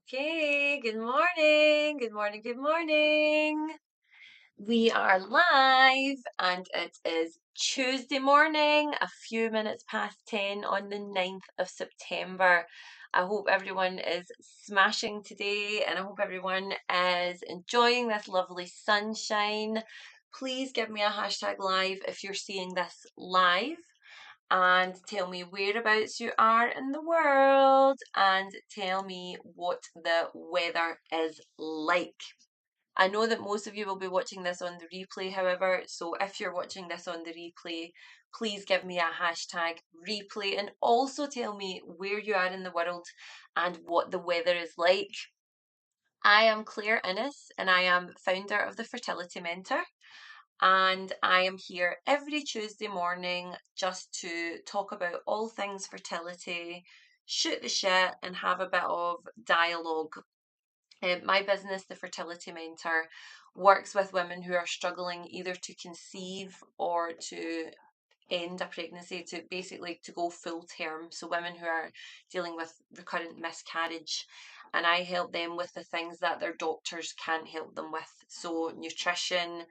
Okay, good morning. Good morning. Good morning. We are live and it is Tuesday morning, a few minutes past 10 on the 9th of September. I hope everyone is smashing today and I hope everyone is enjoying this lovely sunshine. Please give me a hashtag live if you're seeing this live and tell me whereabouts you are in the world and tell me what the weather is like. I know that most of you will be watching this on the replay, however, so if you're watching this on the replay, please give me a hashtag replay and also tell me where you are in the world and what the weather is like. I am Claire Innes and I am founder of the Fertility Mentor and I am here every Tuesday morning just to talk about all things fertility, shoot the shit, and have a bit of dialogue. My business, the Fertility Mentor, works with women who are struggling either to conceive or to end a pregnancy, to basically to go full term. So women who are dealing with recurrent miscarriage, and I help them with the things that their doctors can't help them with. So nutrition,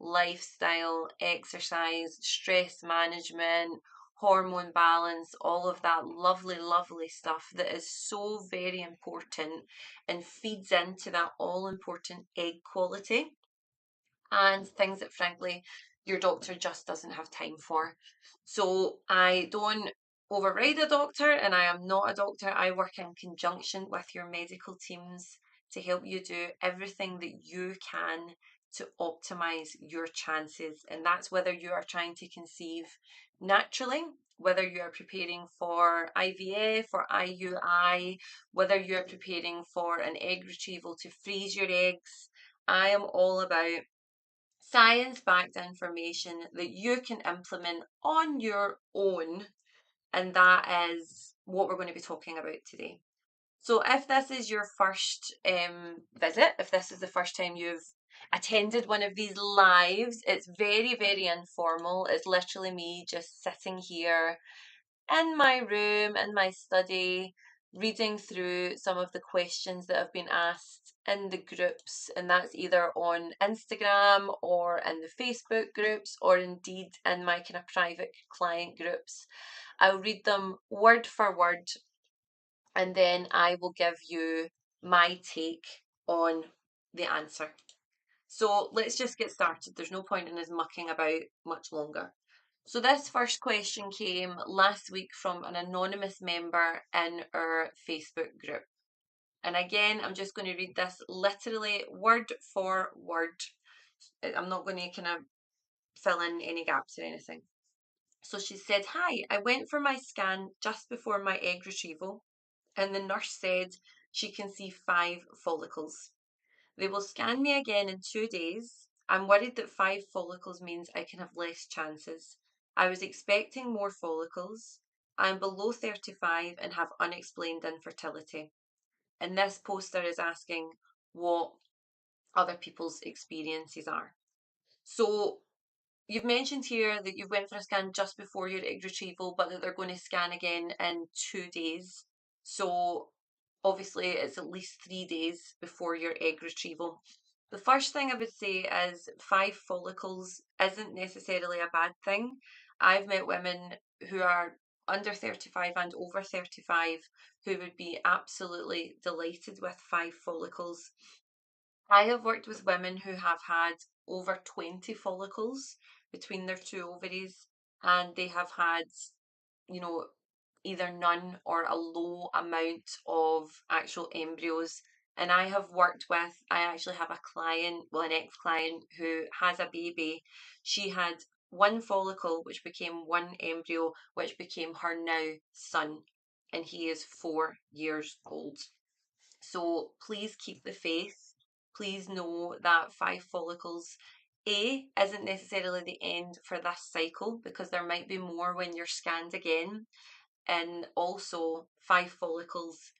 lifestyle, exercise, stress management, hormone balance, all of that lovely, lovely stuff that is so very important and feeds into that all important egg quality and things that frankly your doctor just doesn't have time for. So I don't override a doctor and I am not a doctor. I work in conjunction with your medical teams to help you do everything that you can to optimize your chances. And that's whether you are trying to conceive naturally, whether you are preparing for IVF or IUI, whether you're preparing for an egg retrieval to freeze your eggs. I am all about science-backed information that you can implement on your own, and that is what we're going to be talking about today. So if this is your first visit, if this is the first time you've attended one of these lives, it's very, very informal. It's literally me just sitting here in my room, in my study, reading through some of the questions that have been asked in the groups, and that's either on Instagram or in the Facebook groups, or indeed in my kind of private client groups. I'll read them word for word, and then I will give you my take on the answer. So let's just get started. There's no point in us mucking about much longer. So this first question came last week from an anonymous member in our Facebook group. And again, I'm just going to read this literally word for word. I'm not going to kind of fill in any gaps or anything. So she said, "Hi, I went for my scan just before my egg retrieval, and the nurse said she can see 5 follicles. They will scan me again in 2 days. I'm worried that 5 follicles means I can have less chances. I was expecting more follicles. I'm below 35 and have unexplained infertility." And this poster is asking what other people's experiences are. So you've mentioned here that you went for a scan just before your egg retrieval, but that they're going to scan again in 2 days. So obviously it's at least 3 days before your egg retrieval. The first thing I would say is 5 follicles isn't necessarily a bad thing. I've met women who are under 35 and over 35 who would be absolutely delighted with 5 follicles. I have worked with women who have had over 20 follicles between their 2 ovaries, and they have had, you know, either none or a low amount of actual embryos. And I actually have a client, well, an ex-client who has a baby. She had 1 follicle, which became 1 embryo, which became her now son, and he is 4 years old. So please keep the faith. Please know that 5 follicles, A, isn't necessarily the end for this cycle because there might be more when you're scanned again. And also, 5 follicles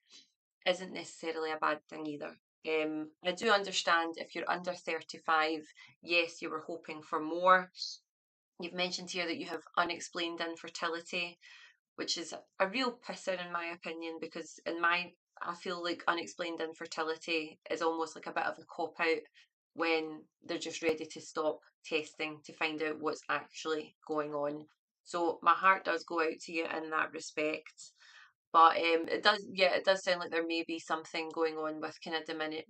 isn't necessarily a bad thing either. I do understand if you're under 35, yes, you were hoping for more. You've mentioned here that you have unexplained infertility, which is a real pisser in my opinion, because in my I feel like unexplained infertility is almost like a bit of a cop out when they're just ready to stop testing to find out what's actually going on. So my heart does go out to you in that respect. But it does sound like there may be something going on with kind of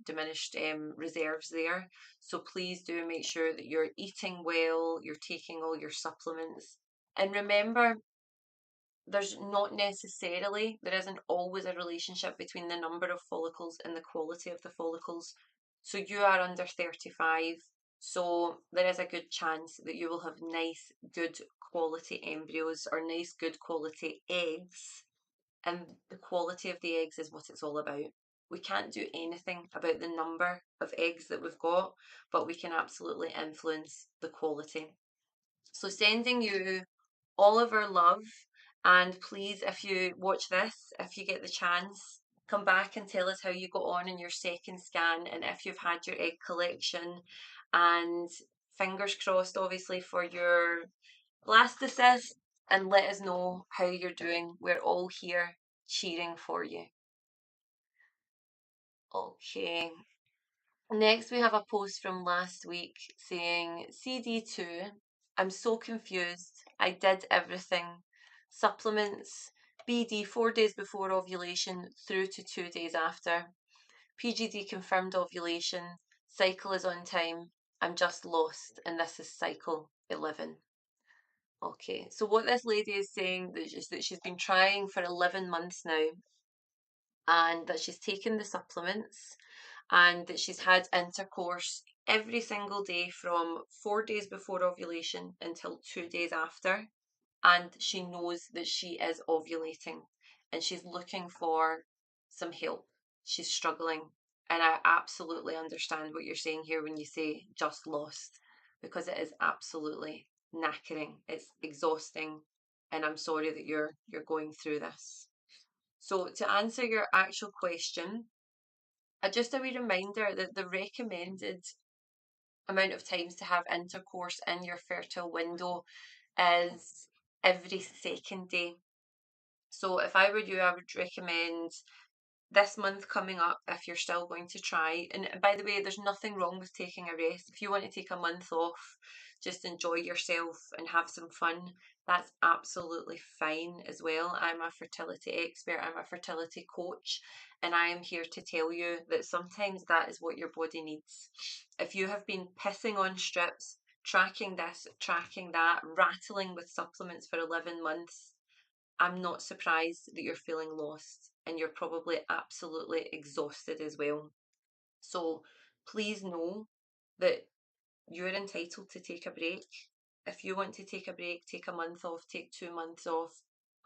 diminished reserves there. So please do make sure that you're eating well, you're taking all your supplements. And remember, there isn't always a relationship between the number of follicles and the quality of the follicles. So you are under 35, so there is a good chance that you will have nice, good quality embryos or nice, good quality eggs. And the quality of the eggs is what it's all about. We can't do anything about the number of eggs that we've got, but we can absolutely influence the quality. So sending you all of our love. And please, if you watch this, if you get the chance, come back and tell us how you got on in your second scan and if you've had your egg collection. And fingers crossed, obviously, for your blastocyst. And let us know how you're doing. We're all here cheering for you. Okay. Next, we have a post from last week saying, CD2, I'm so confused. I did everything. Supplements, BD 4 days before ovulation through to 2 days after. PGD confirmed ovulation. Cycle is on time. I'm just lost, and this is cycle 11. Okay, so what this lady is saying is that she's been trying for 11 months now and that she's taken the supplements and that she's had intercourse every single day from 4 days before ovulation until 2 days after. And she knows that she is ovulating and she's looking for some help. She's struggling. And I absolutely understand what you're saying here when you say just lost, because it is absolutely knackering. It's exhausting. And I'm sorry that you're going through this. So to answer your actual question, just a wee reminder that the recommended amount of times to have intercourse in your fertile window is every second day. So if I were you, I would recommend this month coming up, if you're still going to try, and by the way, there's nothing wrong with taking a rest. If you want to take a month off, just enjoy yourself and have some fun, that's absolutely fine as well. I'm a fertility expert, I'm a fertility coach, and I am here to tell you that sometimes that is what your body needs. If you have been pissing on strips, tracking this, tracking that, rattling with supplements for 11 months, I'm not surprised that you're feeling lost and you're probably absolutely exhausted as well. So please know that you're entitled to take a break. If you want to take a break, take a month off, take 2 months off,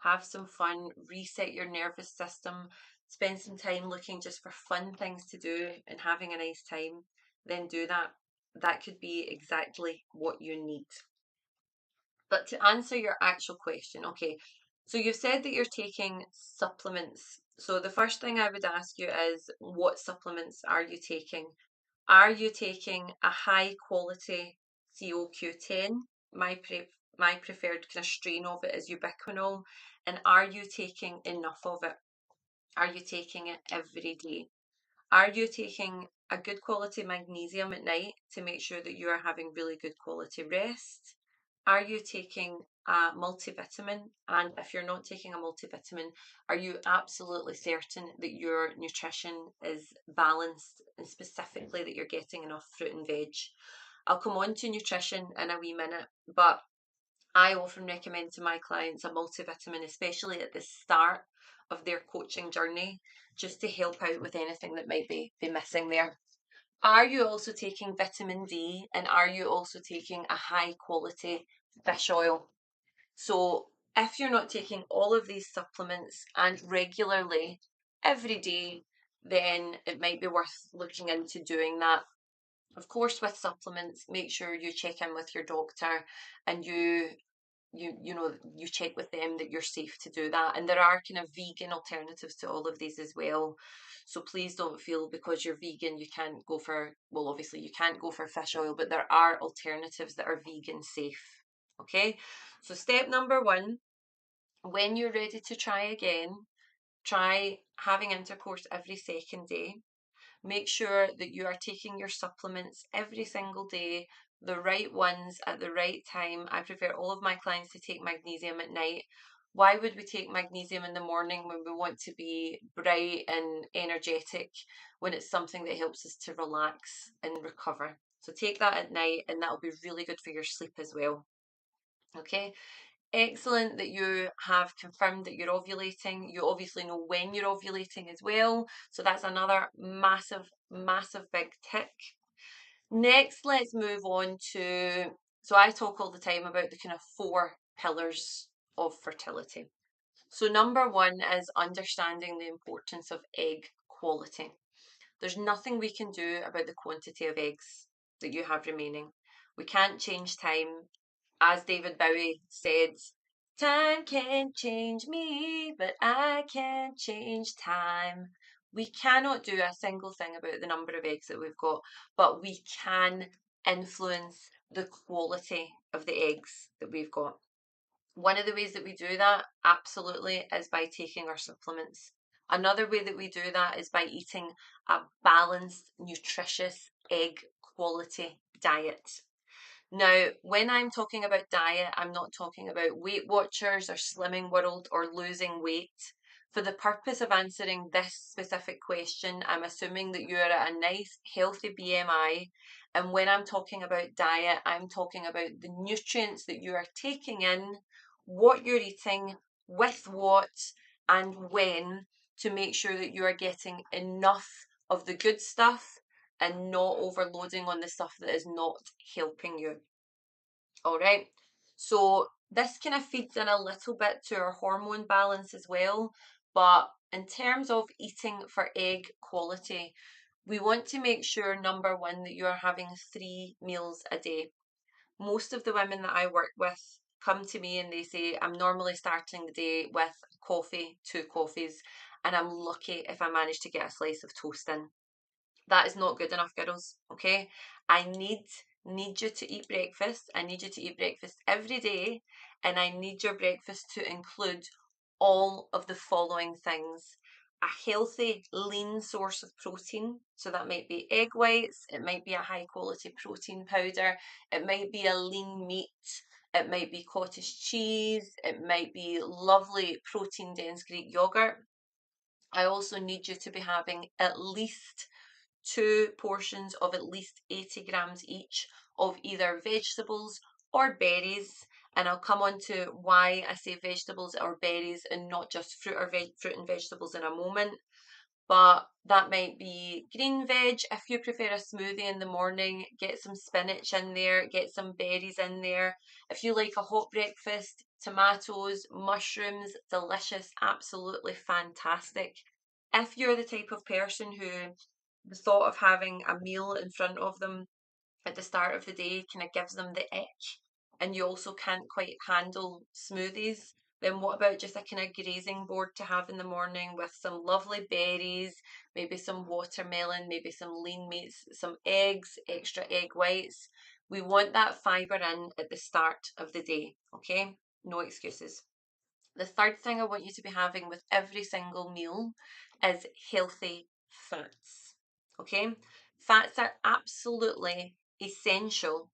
have some fun, reset your nervous system, spend some time looking just for fun things to do and having a nice time, then do that. That could be exactly what you need. But to answer your actual question, okay, so you've said that you're taking supplements. So the first thing I would ask you is, what supplements are you taking? Are you taking a high quality CoQ10? My preferred kind of strain of it is ubiquinol. And are you taking enough of it? Are you taking it every day? Are you taking a good quality magnesium at night to make sure that you are having really good quality rest? Are you taking a multivitamin? And if you're not taking a multivitamin, are you absolutely certain that your nutrition is balanced and specifically that you're getting enough fruit and veg? I'll come on to nutrition in a wee minute, but I often recommend to my clients a multivitamin, especially at the start of their coaching journey, just to help out with anything that might be missing there. Are you also taking vitamin D and are you also taking a high quality fish oil? So if you're not taking all of these supplements and regularly every day, then it might be worth looking into doing that. Of course, with supplements, make sure you check in with your doctor and you check with them that you're safe to do that. And there are kind of vegan alternatives to all of these as well. So please don't feel because you're vegan you can't go for, well, obviously you can't go for fish oil, but there are alternatives that are vegan safe. Okay, so step number one, when you're ready to try again, try having intercourse every second day. Make sure that you are taking your supplements every single day, the right ones at the right time. I prefer all of my clients to take magnesium at night. Why would we take magnesium in the morning when we want to be bright and energetic, when it's something that helps us to relax and recover? So take that at night, and that'll be really good for your sleep as well. Okay, excellent that you have confirmed that you're ovulating. You obviously know when you're ovulating as well. So that's another massive, massive big tick. Next, let's move on to, so I talk all the time about the kind of 4 pillars of fertility. So number one is understanding the importance of egg quality. There's nothing we can do about the quantity of eggs that you have remaining. We can't change time. As David Bowie said, time can't change me, but I can change time. We cannot do a single thing about the number of eggs that we've got, but we can influence the quality of the eggs that we've got. One of the ways that we do that, absolutely, is by taking our supplements. Another way that we do that is by eating a balanced, nutritious, egg quality diet. Now, when I'm talking about diet, I'm not talking about Weight Watchers or Slimming World or losing weight. For the purpose of answering this specific question, I'm assuming that you're at a nice, healthy BMI. And when I'm talking about diet, I'm talking about the nutrients that you are taking in, what you're eating, with what, and when, to make sure that you are getting enough of the good stuff and not overloading on the stuff that is not helping you. All right. So this kind of feeds in a little bit to our hormone balance as well. But in terms of eating for egg quality, we want to make sure, number one, that you're having 3 meals a day. Most of the women that I work with come to me and they say, I'm normally starting the day with coffee, 2 coffees, and I'm lucky if I manage to get a slice of toast in. That is not good enough, girls. Okay, I need you to eat breakfast. I need you to eat breakfast every day, and I need your breakfast to include all of the following things: a healthy, lean source of protein. So that might be egg whites, it might be a high quality protein powder, it might be a lean meat, it might be cottage cheese, it might be lovely protein dense Greek yogurt. I also need you to be having at least 2 portions of at least 80 grams each of either vegetables or berries. And I'll come on to why I say vegetables or berries and not just fruit and vegetables in a moment. But that might be green veg. If you prefer a smoothie in the morning, get some spinach in there, get some berries in there. If you like a hot breakfast, tomatoes, mushrooms, delicious, absolutely fantastic. If you're the type of person who the thought of having a meal in front of them at the start of the day kind of gives them the ick, and you also can't quite handle smoothies, then what about just a kind of grazing board to have in the morning with some lovely berries, maybe some watermelon, maybe some lean meats, some eggs, extra egg whites. We want that fibre in at the start of the day, okay? No excuses. The third thing I want you to be having with every single meal is healthy fats. Okay? Fats are absolutely essential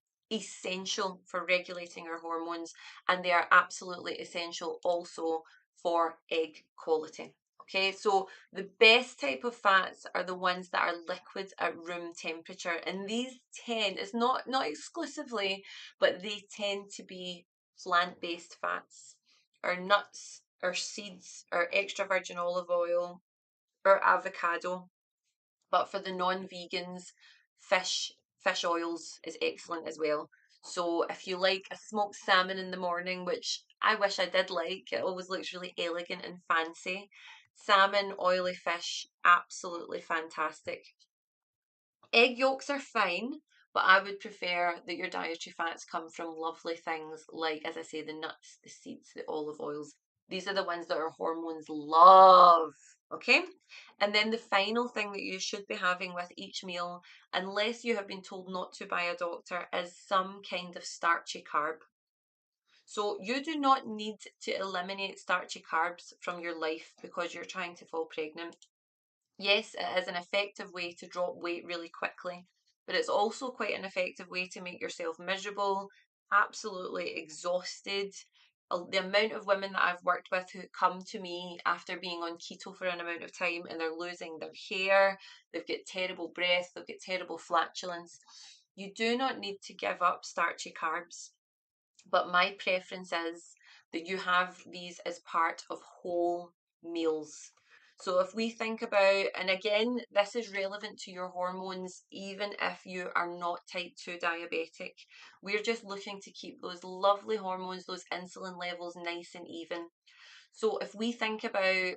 for regulating our hormones, and they are absolutely essential also for egg quality. Okay, so the best type of fats are the ones that are liquid at room temperature, and these tend, it's not exclusively, but they tend to be plant-based fats or nuts or seeds or extra virgin olive oil or avocado. But for the non-vegans, fish oils is excellent as well. So if you like a smoked salmon in the morning, which I wish I did like, it always looks really elegant and fancy. Salmon, oily fish, absolutely fantastic. Egg yolks are fine, but I would prefer that your dietary fats come from lovely things like, as I say, the nuts, the seeds, the olive oils. These are the ones that our hormones love, okay? And then the final thing that you should be having with each meal, unless you have been told not to by a doctor, is some kind of starchy carb. So you do not need to eliminate starchy carbs from your life because you're trying to fall pregnant. Yes, it is an effective way to drop weight really quickly, but it's also quite an effective way to make yourself miserable, absolutely exhausted. The amount of women that I've worked with who come to me after being on keto for an amount of time and they're losing their hair, they've got terrible breath, they've got terrible flatulence. You do not need to give up starchy carbs, but my preference is that you have these as part of whole meals. So if we think about, and again, this is relevant to your hormones, even if you are not type 2 diabetic, we're just looking to keep those lovely hormones, those insulin levels nice and even. So if we think about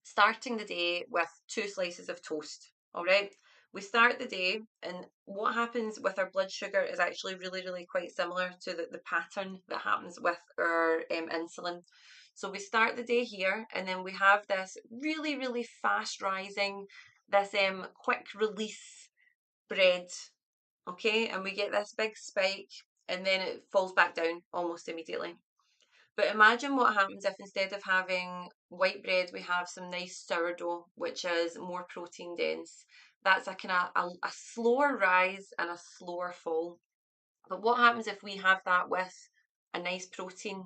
starting the day with 2 slices of toast. All right. We start the day, and what happens with our blood sugar is actually really, really quite similar to the pattern that happens with our insulin. So we start the day here, and then we have this really, really fast rising, this quick release bread. Okay. And we get this big spike, and then it falls back down almost immediately. But imagine what happens if instead of having white bread, we have some nice sourdough, which is more protein dense. That's a kind of a slower rise and a slower fall. But what happens if we have that with a nice protein,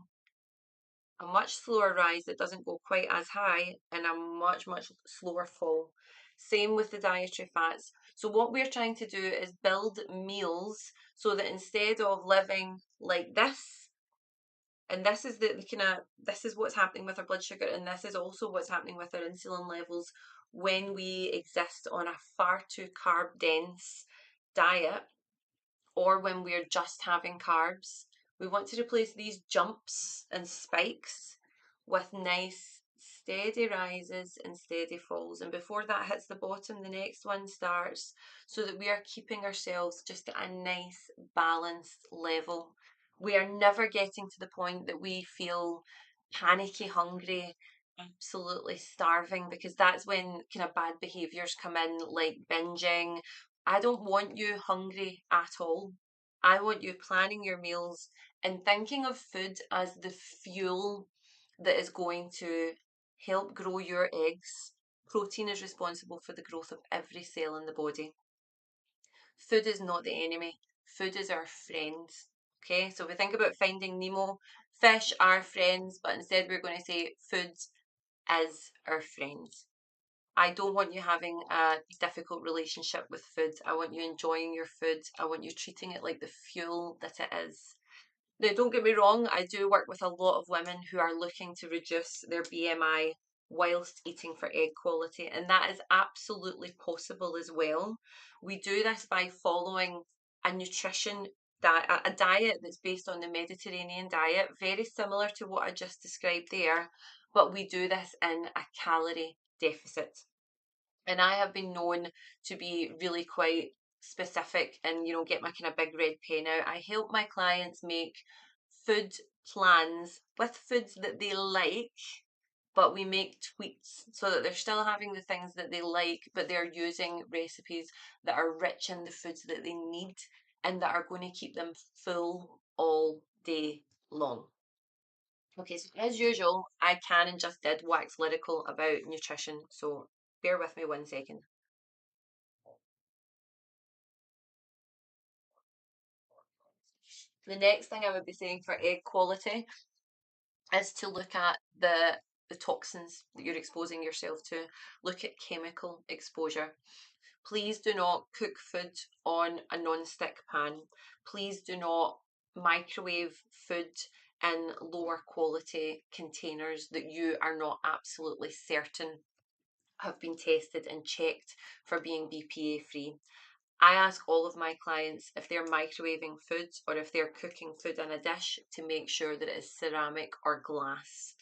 a much slower rise that doesn't go quite as high, and a much, much slower fall? Same with the dietary fats. So what we're trying to do is build meals so that instead of living like this, and this is the kind of this is what's happening with our blood sugar, and this is also what's happening with our insulin levels when we exist on a far too carb dense diet, or when we're just having carbs. We want to replace these jumps and spikes with nice steady rises and steady falls. And before that hits the bottom, the next one starts, so that we are keeping ourselves just at a nice balanced level. We are never getting to the point that we feel panicky hungry, absolutely starving, because that's when kind of bad behaviors come in, like binging. I don't want you hungry at all. I want you planning your meals and thinking of food as the fuel that is going to help grow your eggs. Protein is responsible for the growth of every cell in the body. Food is not the enemy, food is our friend. Okay, so if we think about Finding Nemo, fish are friends, but instead we're going to say food is our friend. I don't want you having a difficult relationship with food. I want you enjoying your food. I want you treating it like the fuel that it is. Now, don't get me wrong, I do work with a lot of women who are looking to reduce their BMI whilst eating for egg quality, and that is absolutely possible as well. We do this by following a nutrition diet, a diet that's based on the Mediterranean diet, very similar to what I just described there, but we do this in a calorie deficit. And I have been known to be really quite specific and, get my kind of big red pen out. I help my clients make food plans with foods that they like, but we make tweaks so that they're still having the things that they like, but they're using recipes that are rich in the foods that they need and that are going to keep them full all day long. Okay, so as usual, I can and just did wax lyrical about nutrition, so bear with me 1 second. The next thing I would be saying for egg quality is to look at the toxins that you're exposing yourself to. Look at chemical exposure. Please do not cook food on a non-stick pan. Please do not microwave food in lower quality containers that you are not absolutely certain have been tested and checked for being BPA free. I ask all of my clients if they're microwaving food or if they're cooking food in a dish to make sure that it is ceramic or glass.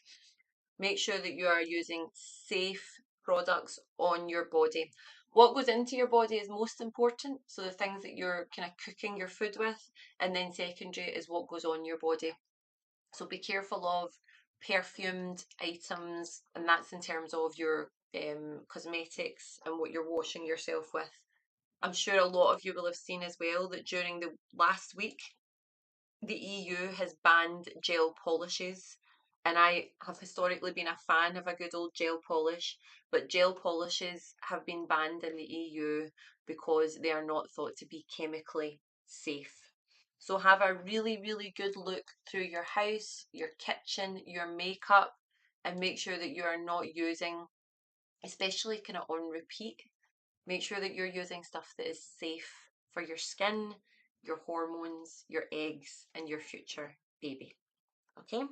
Make sure that you are using safe products on your body. What goes into your body is most important, so the things that you're kind of cooking your food with, and then secondary is what goes on your body. So be careful of perfumed items, and that's in terms of your cosmetics and what you're washing yourself with. I'm sure a lot of you will have seen as well that during the last week, the EU has banned gel polishes, and I have historically been a fan of a good old gel polish, but gel polishes have been banned in the EU because they are not thought to be chemically safe. So have a really, really good look through your house, your kitchen, your makeup, and make sure that you are not using, especially kind of on repeat, make sure that you're using stuff that is safe for your skin, your hormones, your eggs, and your future baby. Okay?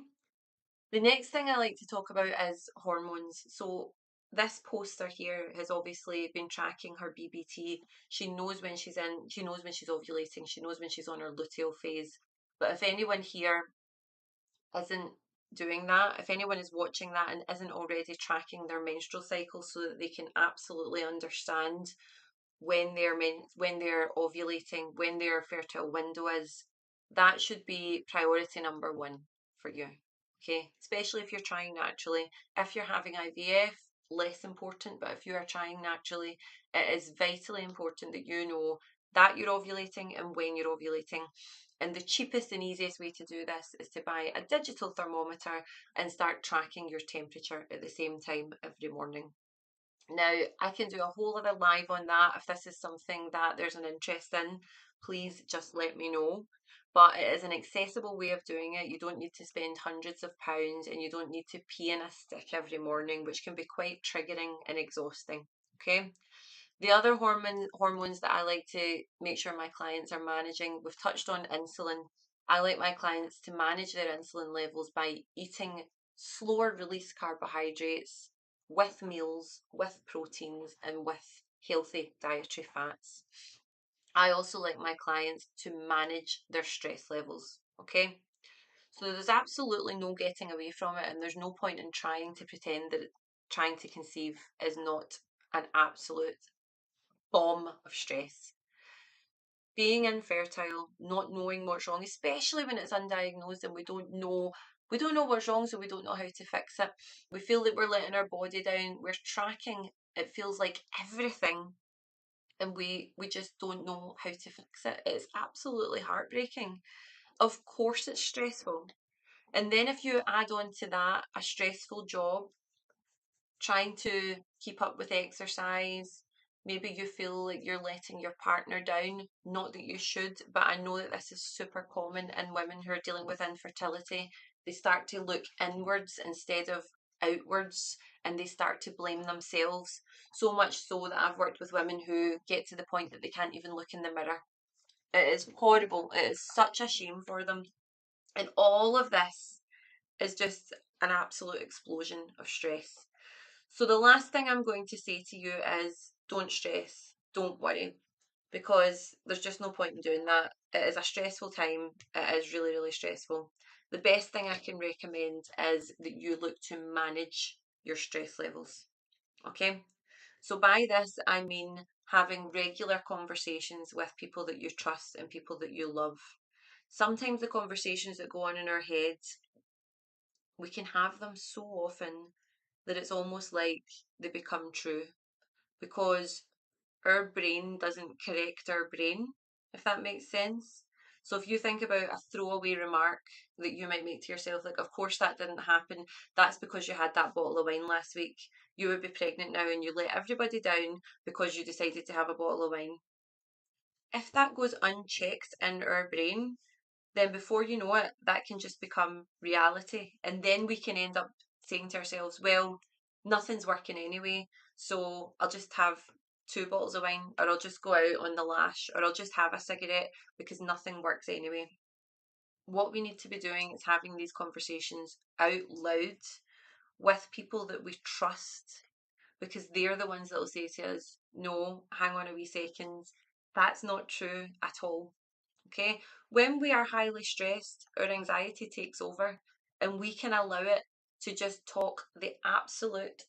The next thing I like to talk about is hormones. So, this poster here has obviously been tracking her BBT. She knows when she's in, she knows when she's ovulating, she knows when she's on her luteal phase. But if anyone here isn't doing that, if anyone is watching that and isn't already tracking their menstrual cycle so that they can absolutely understand when they're ovulating, when their fertile window is, that should be priority number one for you. Okay, especially if you're trying naturally. If you're having IVF, less important, but if you are trying naturally, it is vitally important that you know that you're ovulating and when you're ovulating. And the cheapest and easiest way to do this is to buy a digital thermometer and start tracking your temperature at the same time every morning. Now, I can do a whole other live on that. If this is something that there's an interest in, please just let me know. But it is an accessible way of doing it. You don't need to spend hundreds of pounds and you don't need to pee in a stick every morning, which can be quite triggering and exhausting. Okay. The other hormones that I like to make sure my clients are managing, we've touched on insulin. I like my clients to manage their insulin levels by eating slower release carbohydrates with meals, with proteins, and with healthy dietary fats. I also like my clients to manage their stress levels, okay? So there's absolutely no getting away from it, and there's no point in trying to pretend that trying to conceive is not an absolute bomb of stress. Being infertile, not knowing what's wrong, especially when it's undiagnosed and we don't know what's wrong, so we don't know how to fix it. We feel that we're letting our body down. We're tracking, it feels like everything, and we just don't know how to fix it. It's absolutely heartbreaking. Of course it's stressful. And then if you add on to that a stressful job, trying to keep up with exercise. Maybe you feel like you're letting your partner down. Not that you should, but I know that this is super common in women who are dealing with infertility. They start to look inwards instead of outwards and they start to blame themselves. So much so that I've worked with women who get to the point that they can't even look in the mirror. It is horrible. It is such a shame for them. And all of this is just an absolute explosion of stress. So the last thing I'm going to say to you is don't stress, don't worry, because there's just no point in doing that. It is a stressful time. It is really, really stressful. The best thing I can recommend is that you look to manage your stress levels. Okay? So by this, I mean having regular conversations with people that you trust and people that you love. Sometimes the conversations that go on in our heads, we can have them so often that it's almost like they become true because our brain doesn't correct our brain, if that makes sense. So if you think about a throwaway remark that you might make to yourself, like, of course that didn't happen, that's because you had that bottle of wine last week. You would be pregnant now and you let everybody down because you decided to have a bottle of wine. If that goes unchecked in our brain, then before you know it, that can just become reality. And then we can end up saying to ourselves, well, nothing's working anyway, so I'll just have two bottles of wine, or I'll just go out on the lash, or I'll just have a cigarette because nothing works anyway. What we need to be doing is having these conversations out loud with people that we trust because they're the ones that will say to us, no, hang on a wee second, that's not true at all. Okay, when we are highly stressed, our anxiety takes over and we can allow it to just talk the absolute,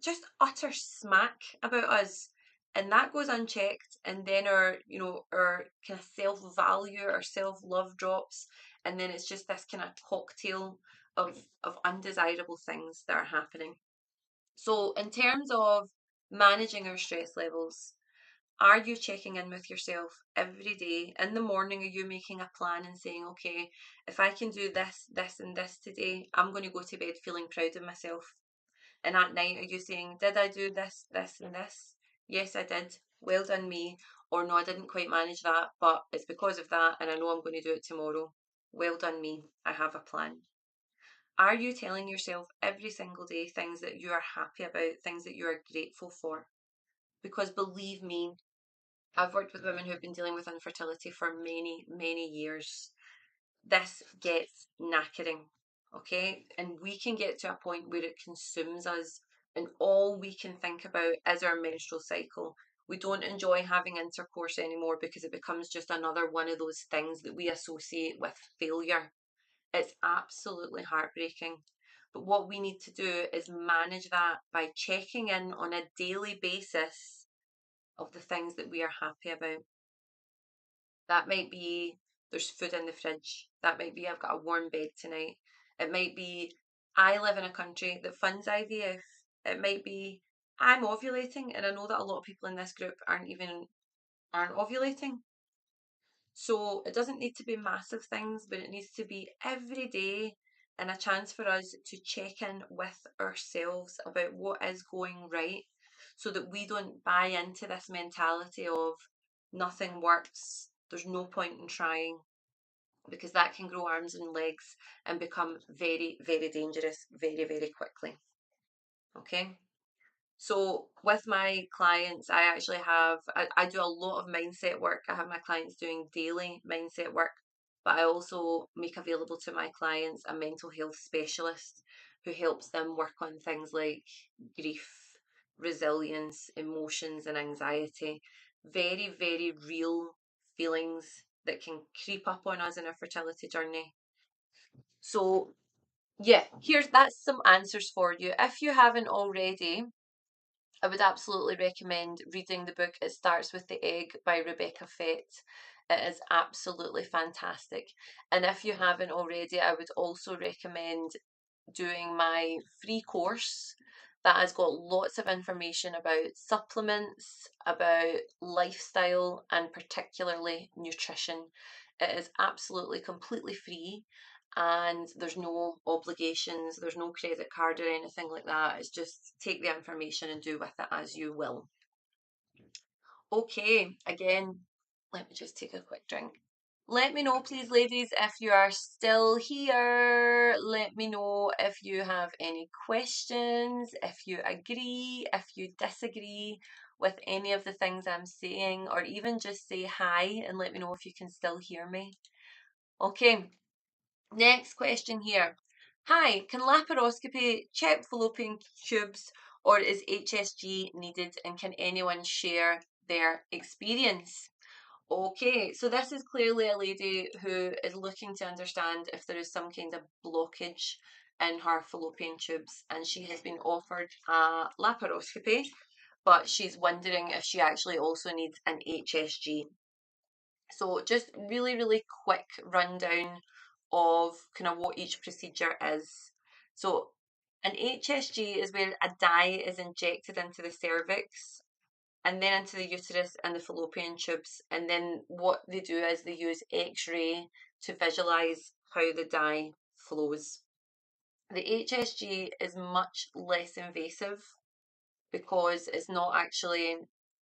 just utter smack about us. And that goes unchecked, and then our kind of self-value, our self-love drops, and then it's just this kind of cocktail of undesirable things that are happening. So in terms of managing our stress levels, Are you checking in with yourself every day? In the morning, are you making a plan and saying, okay, if I can do this, this, and this today, I'm going to go to bed feeling proud of myself? And at night, are you saying, did I do this, this, and this? Yes, I did. Well done, me. Or no, I didn't quite manage that, but it's because of that, and I know I'm going to do it tomorrow. Well done, me. I have a plan. Are you telling yourself every single day things that you are happy about, things that you are grateful for? Because believe me, I've worked with women who've been dealing with infertility for many, many years. This gets knackering, okay? And we can get to a point where it consumes us, and all we can think about is our menstrual cycle. We don't enjoy having intercourse anymore because it becomes just another one of those things that we associate with failure. It's absolutely heartbreaking. But what we need to do is manage that by checking in on a daily basis of the things that we are happy about. That might be there's food in the fridge. That might be I've got a warm bed tonight. It might be I live in a country that funds IVF. It might be I'm ovulating, and I know that a lot of people in this group aren't ovulating. So it doesn't need to be massive things, but it needs to be every day and a chance for us to check in with ourselves about what is going right so that we don't buy into this mentality of nothing works, there's no point in trying, because that can grow arms and legs and become very, very dangerous very, very quickly. Okay? So with my clients, I do a lot of mindset work. I have my clients doing daily mindset work, but I also make available to my clients a mental health specialist who helps them work on things like grief, resilience, emotions, and anxiety. Very, very real feelings that can creep up on us in our fertility journey. So yeah, that's some answers for you. If you haven't already, I would absolutely recommend reading the book It Starts with the Egg by Rebecca Fett. It is absolutely fantastic. And if you haven't already, I would also recommend doing my free course that has got lots of information about supplements, about lifestyle, and particularly nutrition. It is absolutely completely free, and there's no obligations, there's no credit card or anything like that. It's just take the information and do with it as you will. Okay, again, let me just take a quick drink. Let me know, please, ladies, if you are still here. Let me know if you have any questions, if you agree, if you disagree with any of the things I'm saying, or even just say hi and let me know if you can still hear me. Okay, next question here. Hi, can laparoscopy check fallopian tubes, or is HSG needed, and can anyone share their experience? Okay, so this is clearly a lady who is looking to understand if there is some kind of blockage in her fallopian tubes, and she has been offered a laparoscopy, but she's wondering if she actually also needs an HSG. So just really, really quick rundown of kind of what each procedure is. So an HSG is where a dye is injected into the cervix and then into the uterus and the fallopian tubes. And then what they do is they use X-ray to visualize how the dye flows. The HSG is much less invasive because it's not actually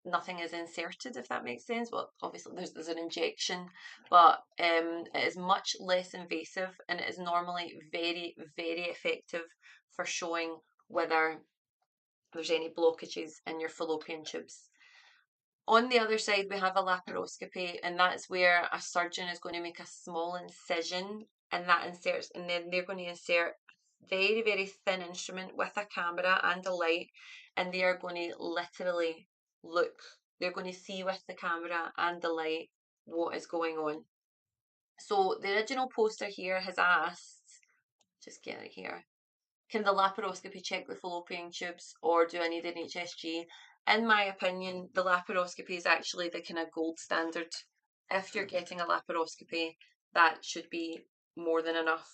nothing is inserted, if that makes sense. Well, obviously there's an injection, but it is much less invasive, and it is normally very, very effective for showing whether there's any blockages in your fallopian tubes. On the other side, we have a laparoscopy, and that's where a surgeon is going to make a small incision, and that inserts, and then they're going to insert very, very thin instrument with a camera and a light, and they are going to literally look, they're going to see with the camera and the light what is going on. So the original poster here has asked, just get it here, can the laparoscopy check the fallopian tubes, or do I need an HSG? In my opinion, the laparoscopy is actually the kind of gold standard. If you're getting a laparoscopy, that should be more than enough.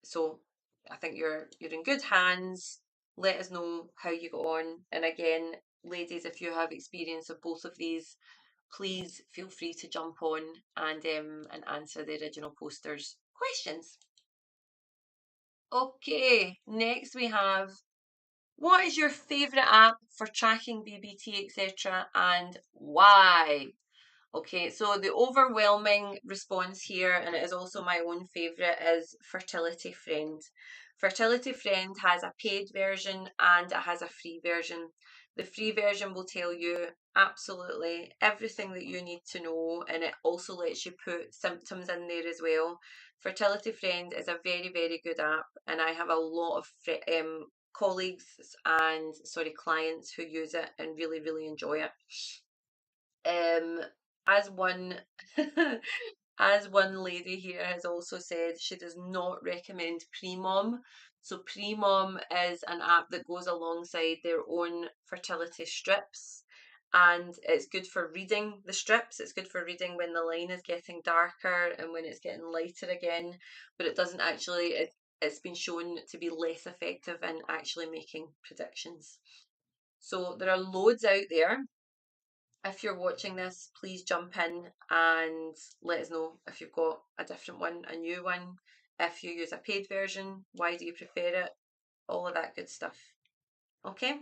So I think you're in good hands. Let us know how you go on. And again, ladies, if you have experience of both of these, please feel free to jump on and answer the original posters' questions. Okay, next we have, what is your favourite app for tracking BBT, etc., and why? Okay, so the overwhelming response here, and it is also my own favourite, is Fertility Friend. Fertility Friend has a paid version and it has a free version. The free version will tell you absolutely everything that you need to know, and it also lets you put symptoms in there as well. Fertility Friend is a very, very good app, and I have a lot of colleagues and clients who use it and really, really enjoy it. Um, as one as one lady here has also said, she does not recommend Premom. So Premom is an app that goes alongside their own fertility strips, and it's good for reading the strips. It's good for reading when the line is getting darker and when it's getting lighter again, but it doesn't actually, it's been shown to be less effective in actually making predictions. So there are loads out there. If you're watching this, please jump in and let us know if you've got a different one, a new one, if you use a paid version, why do you prefer it, all of that good stuff. Okay?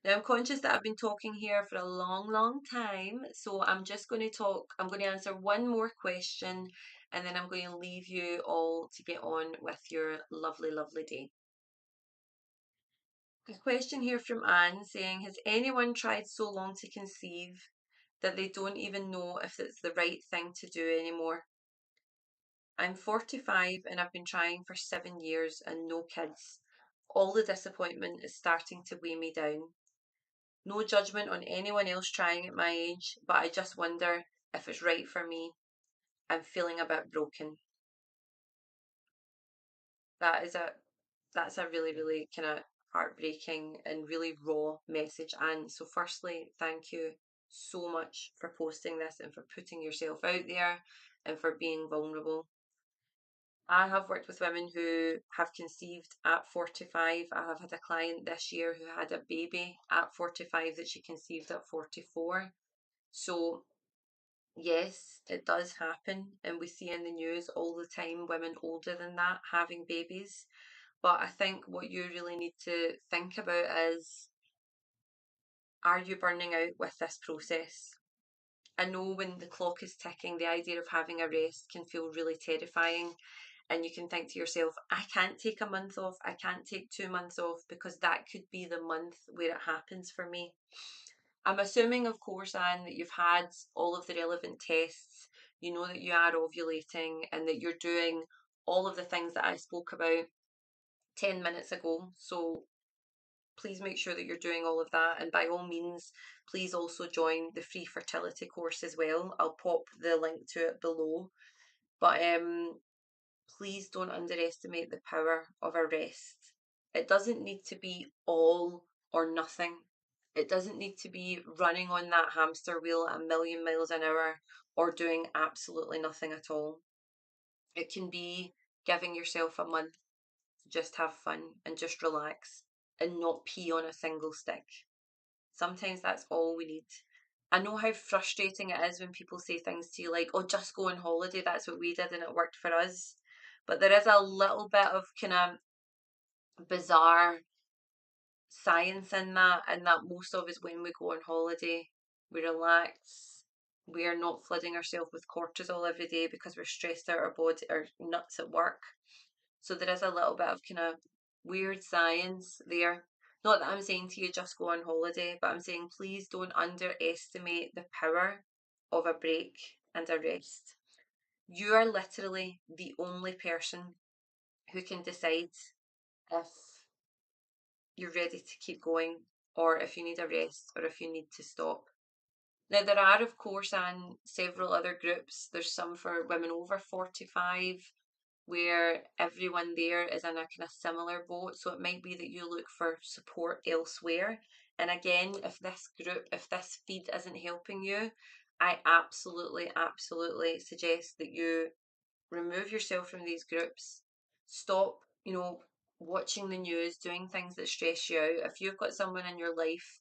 Now I'm conscious that I've been talking here for a long, long time, so I'm just going to I'm going to answer one more question and then I'm going to leave you all to get on with your lovely, lovely day. A question here from Anne saying, has anyone tried so long to conceive that they don't even know if it's the right thing to do anymore? I'm 45 and I've been trying for 7 years and no kids. All the disappointment is starting to weigh me down. No judgment on anyone else trying at my age, but I just wonder if it's right for me. I'm feeling a bit broken. That is that's a really, really kind of heartbreaking and really raw message. And so firstly, thank you so much for posting this and for putting yourself out there and for being vulnerable. I have worked with women who have conceived at 45. I have had a client this year who had a baby at 45 that she conceived at 44. So yes, it does happen, and we see in the news all the time women older than that having babies. But I think what you really need to think about is, are you burning out with this process? I know when the clock is ticking, the idea of having a rest can feel really terrifying. And you can think to yourself, I can't take a month off, I can't take 2 months off, because that could be the month where it happens for me. I'm assuming, of course, Anne, that you've had all of the relevant tests, you know that you are ovulating, and that you're doing all of the things that I spoke about 10 minutes ago. So please make sure that you're doing all of that. And by all means, please also join the free fertility course as well. I'll pop the link to it below. But please don't underestimate the power of a rest. It doesn't need to be all or nothing. It doesn't need to be running on that hamster wheel at a million miles an hour or doing absolutely nothing at all. It can be giving yourself a month to just have fun and just relax and not pee on a single stick. Sometimes that's all we need. I know how frustrating it is when people say things to you like, oh, just go on holiday. That's what we did and it worked for us. But there is a little bit of kind of bizarre science in that, and that most of us, when we go on holiday, we relax. We are not flooding ourselves with cortisol every day because we're stressed out our body or nuts at work. So there is a little bit of kind of weird science there. Not that I'm saying to you just go on holiday, but I'm saying please don't underestimate the power of a break and a rest. You are literally the only person who can decide if you're ready to keep going or if you need a rest or if you need to stop. Now, there are, of course, and several other groups. There's some for women over 45 where everyone there is in a kind of similar boat. So it might be that you look for support elsewhere. And again, if this group, if this feed isn't helping you, I absolutely, absolutely suggest that you remove yourself from these groups. Stop, watching the news, doing things that stress you out. If you've got someone in your life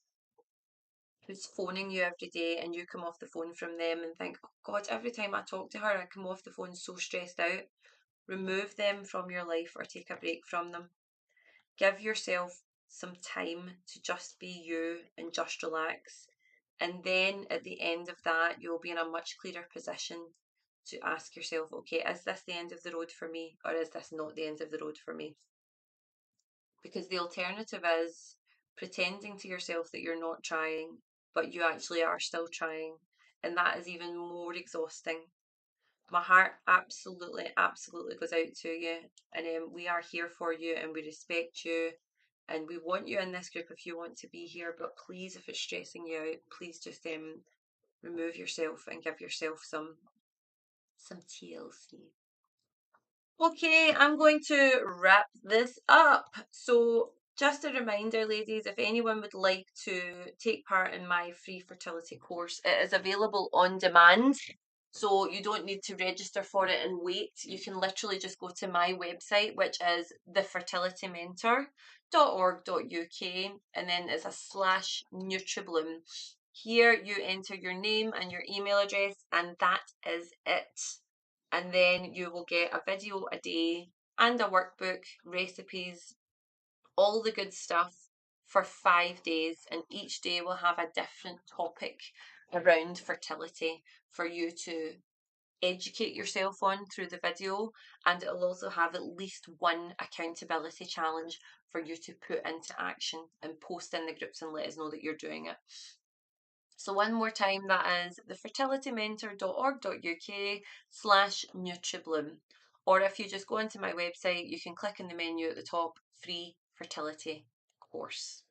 who's phoning you every day and you come off the phone from them and think, oh God, every time I talk to her, I come off the phone so stressed out. Remove them from your life or take a break from them. Give yourself some time to just be you and just relax. And then at the end of that, you'll be in a much clearer position to ask yourself, okay, is this the end of the road for me or is this not the end of the road for me? Because the alternative is pretending to yourself that you're not trying, but you actually are still trying. And that is even more exhausting. My heart absolutely, absolutely goes out to you. And we are here for you and we respect you. And we want you in this group if you want to be here. But please, if it's stressing you out, please just remove yourself and give yourself some TLC. Okay, I'm going to wrap this up. So, just a reminder, ladies, if anyone would like to take part in my free fertility course, it is available on demand. So, you don't need to register for it and wait. You can literally just go to my website, which is thefertilitymentor.org.uk, and then it's a /NutriBloom. Here, you enter your name and your email address, and that is it. And then you will get a video a day and a workbook, recipes, all the good stuff for 5 days. And each day will have a different topic around fertility for you to educate yourself on through the video. And it'll also have at least one accountability challenge for you to put into action and post in the groups and let us know that you're doing it. So one more time, that is thefertilitymentor.org.uk/NutriBloom. Or if you just go into my website, you can click in the menu at the top, free fertility course.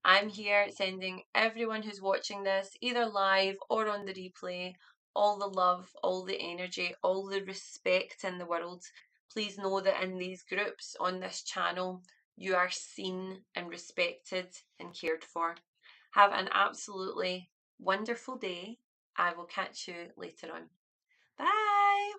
I'm here sending everyone who's watching this, either live or on the replay, all the love, all the energy, all the respect in the world. Please know that in these groups on this channel, you are seen and respected and cared for. Have an absolutely wonderful day. I will catch you later on. Bye.